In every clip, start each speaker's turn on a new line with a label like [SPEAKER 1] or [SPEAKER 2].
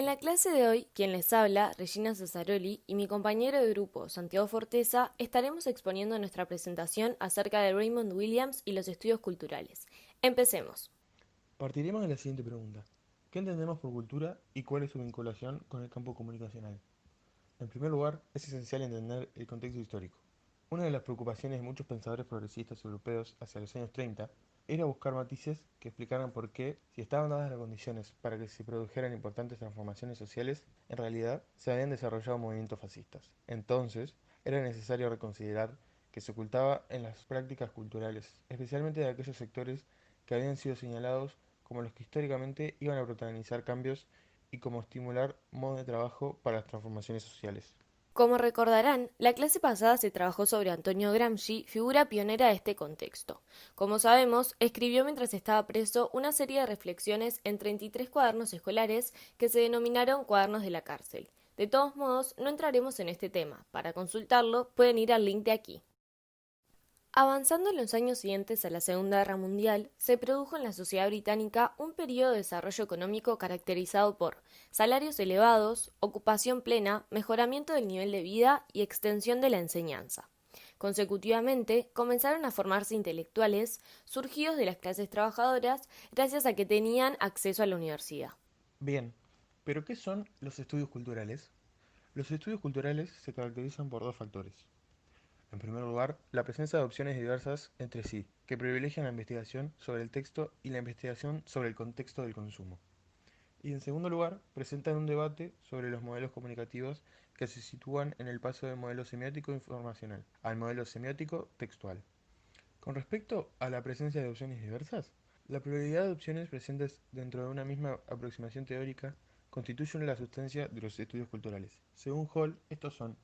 [SPEAKER 1] En la clase de hoy, quien les habla, Regina Cesaroli, y mi compañero de grupo, Santiago Forteza, estaremos exponiendo nuestra presentación acerca de Raymond Williams y los estudios culturales. Empecemos.
[SPEAKER 2] Partiremos de la siguiente pregunta. ¿Qué entendemos por cultura y cuál es su vinculación con el campo comunicacional? En primer lugar, es esencial entender el contexto histórico. Una de las preocupaciones de muchos pensadores progresistas europeos hacia los años 30 era buscar matices que explicaran por qué, si estaban dadas las condiciones para que se produjeran importantes transformaciones sociales, en realidad se habían desarrollado movimientos fascistas. Entonces, era necesario reconsiderar que se ocultaba en las prácticas culturales, especialmente de aquellos sectores que habían sido señalados como los que históricamente iban a protagonizar cambios y como estimular modos de trabajo para las transformaciones sociales.
[SPEAKER 1] Como recordarán, la clase pasada se trabajó sobre Antonio Gramsci, figura pionera de este contexto. Como sabemos, escribió mientras estaba preso una serie de reflexiones en 33 cuadernos escolares que se denominaron cuadernos de la cárcel. De todos modos, no entraremos en este tema. Para consultarlo, pueden ir al link de aquí. Avanzando en los años siguientes a la Segunda Guerra Mundial, se produjo en la sociedad británica un periodo de desarrollo económico caracterizado por salarios elevados, ocupación plena, mejoramiento del nivel de vida y extensión de la enseñanza. Consecutivamente, comenzaron a formarse intelectuales surgidos de las clases trabajadoras gracias a que tenían acceso a la universidad.
[SPEAKER 2] Bien, pero ¿qué son los estudios culturales? Los estudios culturales se caracterizan por dos factores. En primer lugar, la presencia de opciones diversas entre sí, que privilegian la investigación sobre el texto y la investigación sobre el contexto del consumo. Y en segundo lugar, presentan un debate sobre los modelos comunicativos que se sitúan en el paso del modelo semiótico informacional al modelo semiótico textual. Con respecto a la presencia de opciones diversas, la pluralidad de opciones presentes dentro de una misma aproximación teórica constituye una de las sustancias de los estudios culturales. Según Hall, estos son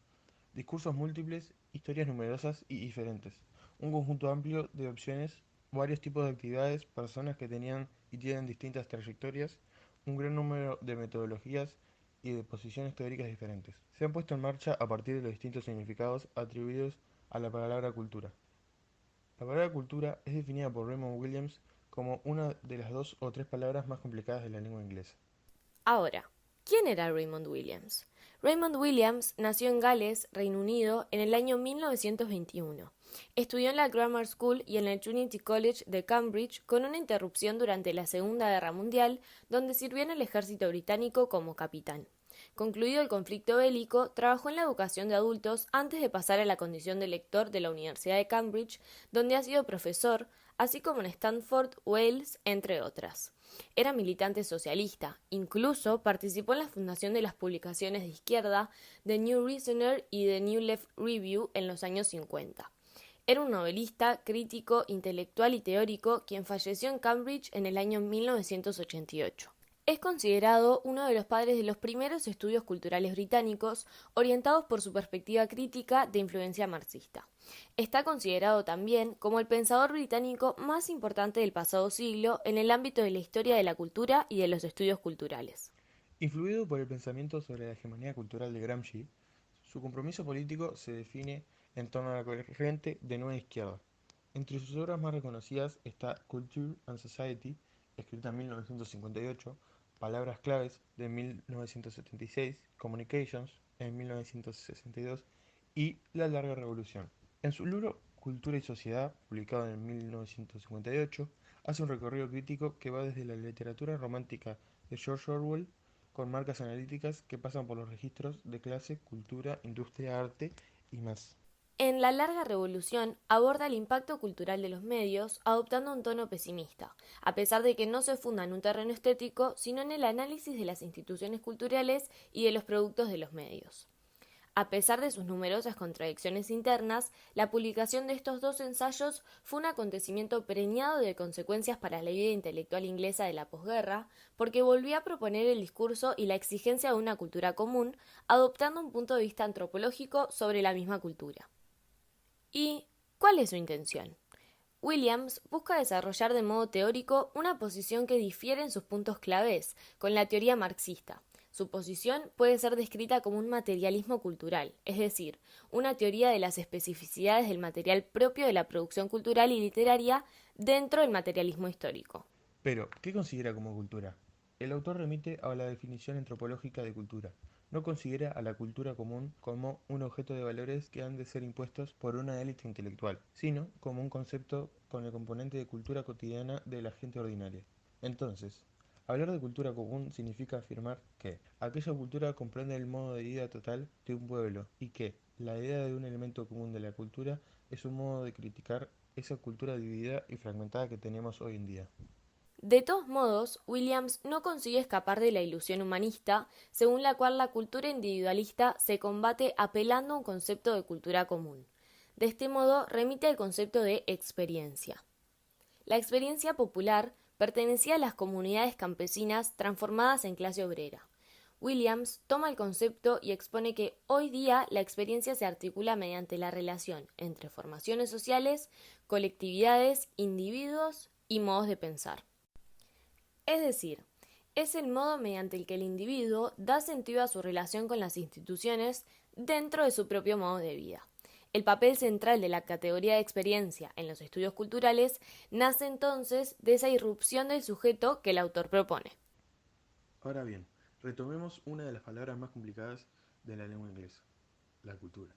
[SPEAKER 2] discursos múltiples, historias numerosas y diferentes, un conjunto amplio de opciones, varios tipos de actividades, personas que tenían y tienen distintas trayectorias, un gran número de metodologías y de posiciones teóricas diferentes. Se han puesto en marcha a partir de los distintos significados atribuidos a la palabra cultura. La palabra cultura es definida por Raymond Williams como una de las dos o tres palabras más complicadas de la lengua inglesa.
[SPEAKER 1] Ahora, ¿quién era Raymond Williams? Raymond Williams nació en Gales, Reino Unido, en el año 1921. Estudió en la Grammar School y en el Trinity College de Cambridge con una interrupción durante la Segunda Guerra Mundial, donde sirvió en el ejército británico como capitán. Concluido el conflicto bélico, trabajó en la educación de adultos antes de pasar a la condición de lector de la Universidad de Cambridge, donde ha sido profesor, así como en Stanford, Wales, entre otras. Era militante socialista, incluso participó en la fundación de las publicaciones de izquierda The New Reasoner y The New Left Review en los años 50. Era un novelista, crítico, intelectual y teórico quien falleció en Cambridge en el año 1988. Es considerado uno de los padres de los primeros estudios culturales británicos, orientados por su perspectiva crítica de influencia marxista. Está considerado también como el pensador británico más importante del pasado siglo en el ámbito de la historia de la cultura y de los estudios culturales.
[SPEAKER 2] Influido por el pensamiento sobre la hegemonía cultural de Gramsci, su compromiso político se define en torno a la corriente de Nueva Izquierda. Entre sus obras más reconocidas está Culture and Society, escrita en 1958, Palabras claves de 1976, Communications en 1962 y La larga revolución. En su libro Cultura y Sociedad, publicado en 1958, hace un recorrido crítico que va desde la literatura romántica de George Orwell con marcas analíticas que pasan por los registros de clase, cultura, industria, arte y más.
[SPEAKER 1] En La larga revolución aborda el impacto cultural de los medios adoptando un tono pesimista, a pesar de que no se funda en un terreno estético, sino en el análisis de las instituciones culturales y de los productos de los medios. A pesar de sus numerosas contradicciones internas, la publicación de estos dos ensayos fue un acontecimiento preñado de consecuencias para la vida intelectual inglesa de la posguerra, porque volvía a proponer el discurso y la exigencia de una cultura común, adoptando un punto de vista antropológico sobre la misma cultura. ¿Y cuál es su intención? Williams busca desarrollar de modo teórico una posición que difiere en sus puntos claves con la teoría marxista. Su posición puede ser descrita como un materialismo cultural, es decir, una teoría de las especificidades del material propio de la producción cultural y literaria dentro del materialismo histórico.
[SPEAKER 2] Pero, ¿qué considera como cultura? El autor remite a la definición antropológica de cultura. No considera a la cultura común como un objeto de valores que han de ser impuestos por una élite intelectual, sino como un concepto con el componente de cultura cotidiana de la gente ordinaria. Entonces, hablar de cultura común significa afirmar que aquella cultura comprende el modo de vida total de un pueblo y que la idea de un elemento común de la cultura es un modo de criticar esa cultura dividida y fragmentada que tenemos hoy en día.
[SPEAKER 1] De todos modos, Williams no consigue escapar de la ilusión humanista, según la cual la cultura individualista se combate apelando a un concepto de cultura común. De este modo, remite al concepto de experiencia. La experiencia popular pertenecía a las comunidades campesinas transformadas en clase obrera. Williams toma el concepto y expone que hoy día la experiencia se articula mediante la relación entre formaciones sociales, colectividades, individuos y modos de pensar. Es decir, es el modo mediante el que el individuo da sentido a su relación con las instituciones dentro de su propio modo de vida. El papel central de la categoría de experiencia en los estudios culturales nace entonces de esa irrupción del sujeto que el autor propone.
[SPEAKER 2] Ahora bien, retomemos una de las palabras más complicadas de la lengua inglesa, la cultura.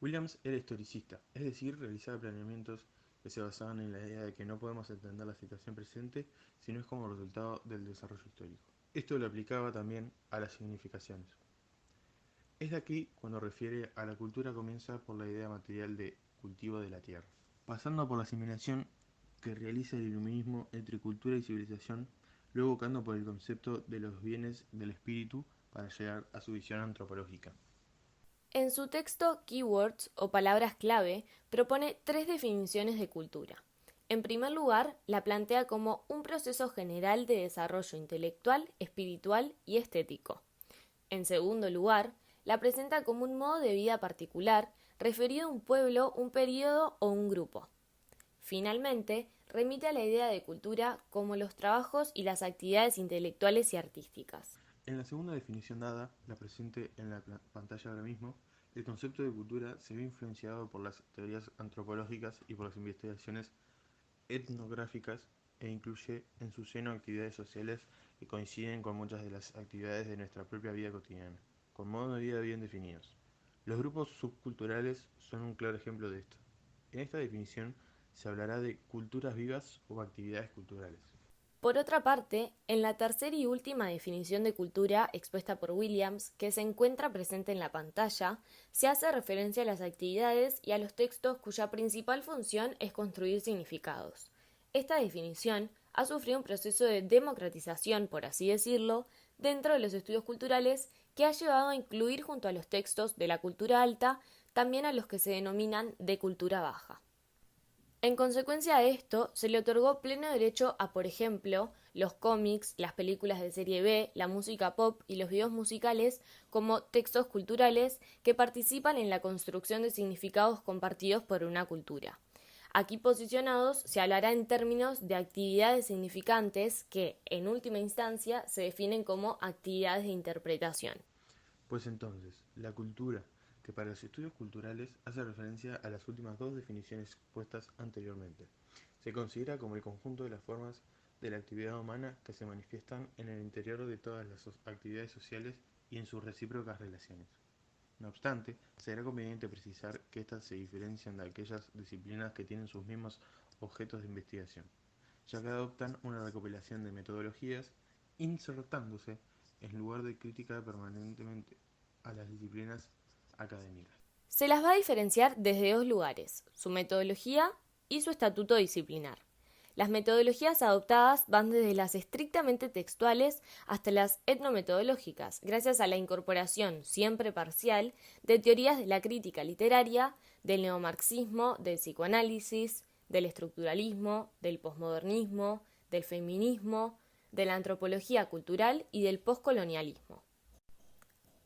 [SPEAKER 2] Williams era historicista, es decir, realizaba planeamientos que se basaban en la idea de que no podemos entender la situación presente si no es como resultado del desarrollo histórico. Esto lo aplicaba también a las significaciones. Es de aquí cuando refiere a la cultura comienza por la idea material de cultivo de la tierra, pasando por la asimilación que realiza el iluminismo entre cultura y civilización, luego buscando por el concepto de los bienes del espíritu para llegar a su visión antropológica.
[SPEAKER 1] En su texto Keywords o palabras clave propone tres definiciones de cultura. En primer lugar, la plantea como un proceso general de desarrollo intelectual, espiritual y estético. En segundo lugar, la presenta como un modo de vida particular referido a un pueblo, un período o un grupo. Finalmente, remite a la idea de cultura como los trabajos y las actividades intelectuales y artísticas.
[SPEAKER 2] En la segunda definición dada, la presente en la pantalla ahora mismo, el concepto de cultura se ve influenciado por las teorías antropológicas y por las investigaciones etnográficas e incluye en su seno actividades sociales que coinciden con muchas de las actividades de nuestra propia vida cotidiana, con modos de vida bien definidos. Los grupos subculturales son un claro ejemplo de esto. En esta definición se hablará de culturas vivas o actividades culturales.
[SPEAKER 1] Por otra parte, en la tercera y última definición de cultura expuesta por Williams, que se encuentra presente en la pantalla, se hace referencia a las actividades y a los textos cuya principal función es construir significados. Esta definición ha sufrido un proceso de democratización, por así decirlo, dentro de los estudios culturales que ha llevado a incluir junto a los textos de la cultura alta también a los que se denominan de cultura baja. En consecuencia de esto, se le otorgó pleno derecho a, por ejemplo, los cómics, las películas de serie B, la música pop y los videos musicales como textos culturales que participan en la construcción de significados compartidos por una cultura. Aquí posicionados se hablará en términos de actividades significantes que, en última instancia, se definen como actividades de interpretación.
[SPEAKER 2] Pues entonces, la cultura, que para los estudios culturales hace referencia a las últimas dos definiciones expuestas anteriormente, se considera como el conjunto de las formas de la actividad humana que se manifiestan en el interior de todas las actividades sociales y en sus recíprocas relaciones. No obstante, será conveniente precisar que estas se diferencian de aquellas disciplinas que tienen sus mismos objetos de investigación, ya que adoptan una recopilación de metodologías insertándose en lugar de crítica permanentemente a las disciplinas académicas.
[SPEAKER 1] Se las va a diferenciar desde dos lugares, su metodología y su estatuto disciplinar. Las metodologías adoptadas van desde las estrictamente textuales hasta las etnometodológicas, gracias a la incorporación, siempre parcial, de teorías de la crítica literaria, del neomarxismo, del psicoanálisis, del estructuralismo, del posmodernismo, del feminismo, de la antropología cultural y del poscolonialismo.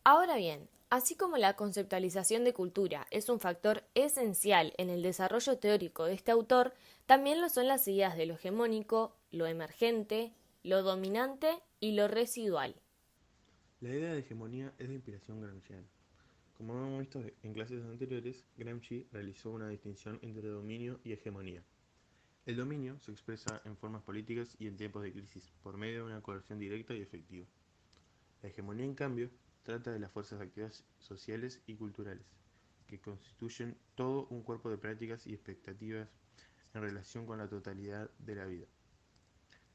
[SPEAKER 1] Ahora bien, así como la conceptualización de cultura es un factor esencial en el desarrollo teórico de este autor, también lo son las ideas de lo hegemónico, lo emergente, lo dominante y lo residual.
[SPEAKER 2] La idea de hegemonía es de inspiración gramsciana. Como hemos visto en clases anteriores, Gramsci realizó una distinción entre dominio y hegemonía. El dominio se expresa en formas políticas y en tiempos de crisis, por medio de una coerción directa y efectiva. La hegemonía, en cambio, trata de las fuerzas activas sociales y culturales, que constituyen todo un cuerpo de prácticas y expectativas en relación con la totalidad de la vida,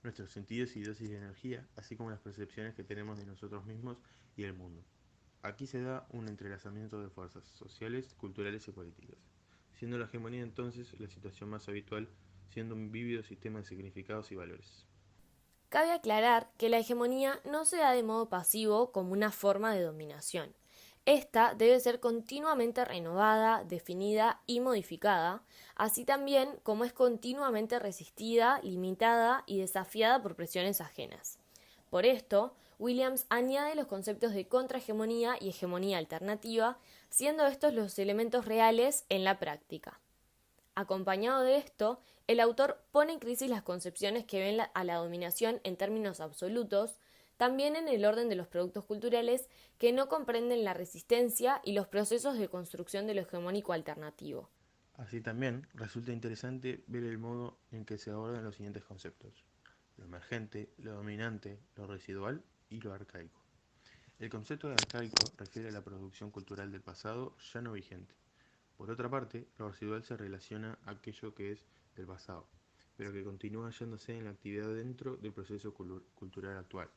[SPEAKER 2] nuestros sentidos y dosis de energía, así como las percepciones que tenemos de nosotros mismos y el mundo. Aquí se da un entrelazamiento de fuerzas sociales, culturales y políticas, siendo la hegemonía entonces la situación más habitual, siendo un vívido sistema de significados y valores.
[SPEAKER 1] Cabe aclarar que la hegemonía no se da de modo pasivo como una forma de dominación. Esta debe ser continuamente renovada, definida y modificada, así también como es continuamente resistida, limitada y desafiada por presiones ajenas. Por esto, Williams añade los conceptos de contrahegemonía y hegemonía alternativa, siendo estos los elementos reales en la práctica. Acompañado de esto, el autor pone en crisis las concepciones que ven a la dominación en términos absolutos, también en el orden de los productos culturales que no comprenden la resistencia y los procesos de construcción de lo hegemónico alternativo.
[SPEAKER 2] Así también resulta interesante ver el modo en que se abordan los siguientes conceptos: lo emergente, lo dominante, lo residual y lo arcaico. El concepto de arcaico refiere a la producción cultural del pasado ya no vigente. Por otra parte, lo residual se relaciona a aquello que es del pasado, pero que continúa hallándose en la actividad dentro del proceso cultural actual.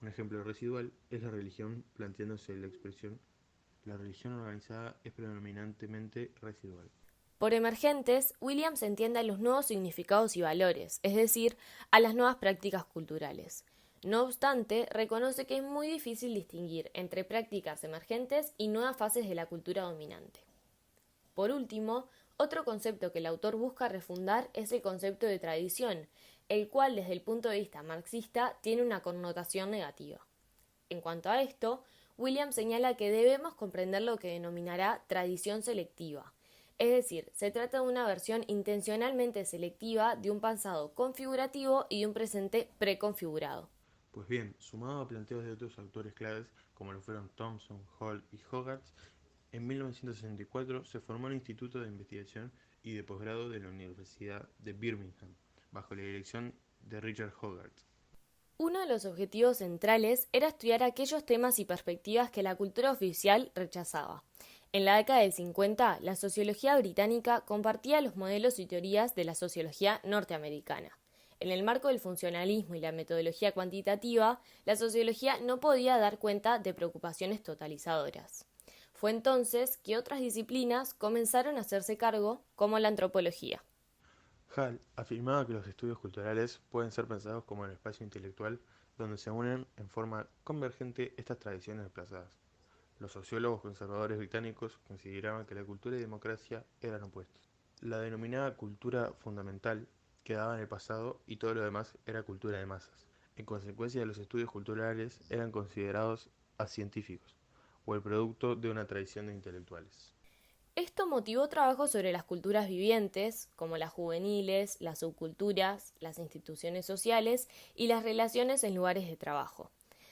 [SPEAKER 2] Un ejemplo residual es la religión, planteándose la expresión: la religión organizada es predominantemente residual.
[SPEAKER 1] Por emergentes, Williams entiende a los nuevos significados y valores, es decir, a las nuevas prácticas culturales. No obstante, reconoce que es muy difícil distinguir entre prácticas emergentes y nuevas fases de la cultura dominante. Por último, otro concepto que el autor busca refundar es el concepto de tradición, el cual desde el punto de vista marxista tiene una connotación negativa. En cuanto a esto, Williams señala que debemos comprender lo que denominará tradición selectiva, es decir, se trata de una versión intencionalmente selectiva de un pasado configurativo y de un presente preconfigurado.
[SPEAKER 2] Pues bien, sumado a planteos de otros autores claves como lo fueron Thomson, Hall y Hogarth, en 1964 se formó el Instituto de Investigación y de Posgrado de la Universidad de Birmingham, bajo la dirección de Richard Hogarth.
[SPEAKER 1] Uno de los objetivos centrales era estudiar aquellos temas y perspectivas que la cultura oficial rechazaba. En la década del 50, la sociología británica compartía los modelos y teorías de la sociología norteamericana. En el marco del funcionalismo y la metodología cuantitativa, la sociología no podía dar cuenta de preocupaciones totalizadoras. Fue entonces que otras disciplinas comenzaron a hacerse cargo, como la antropología.
[SPEAKER 2] Hall afirmaba que los estudios culturales pueden ser pensados como el espacio intelectual donde se unen en forma convergente estas tradiciones desplazadas. Los sociólogos conservadores británicos consideraban que la cultura y democracia eran opuestos. La denominada cultura fundamental quedaba en el pasado y todo lo demás era cultura de masas. En consecuencia, los estudios culturales eran considerados acientíficos o el producto de una tradición de intelectuales.
[SPEAKER 1] Esto motivó trabajos sobre las culturas vivientes, como las juveniles, las subculturas, las instituciones sociales y las relaciones en lugares de trabajo.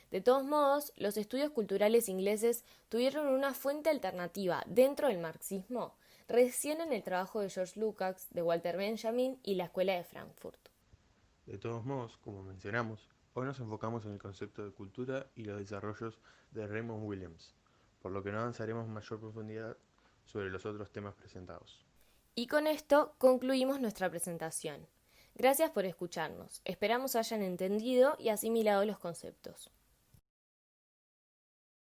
[SPEAKER 1] De todos modos, los estudios culturales ingleses tuvieron una fuente alternativa dentro del marxismo recién en el trabajo de George Lukács, de Walter Benjamin y la Escuela de Frankfurt.
[SPEAKER 2] De todos modos, como mencionamos, hoy nos enfocamos en el concepto de cultura y los desarrollos de Raymond Williams, por lo que no avanzaremos en mayor profundidad sobre los otros temas presentados.
[SPEAKER 1] Y con esto concluimos nuestra presentación. Gracias por escucharnos. Esperamos hayan entendido y asimilado los conceptos.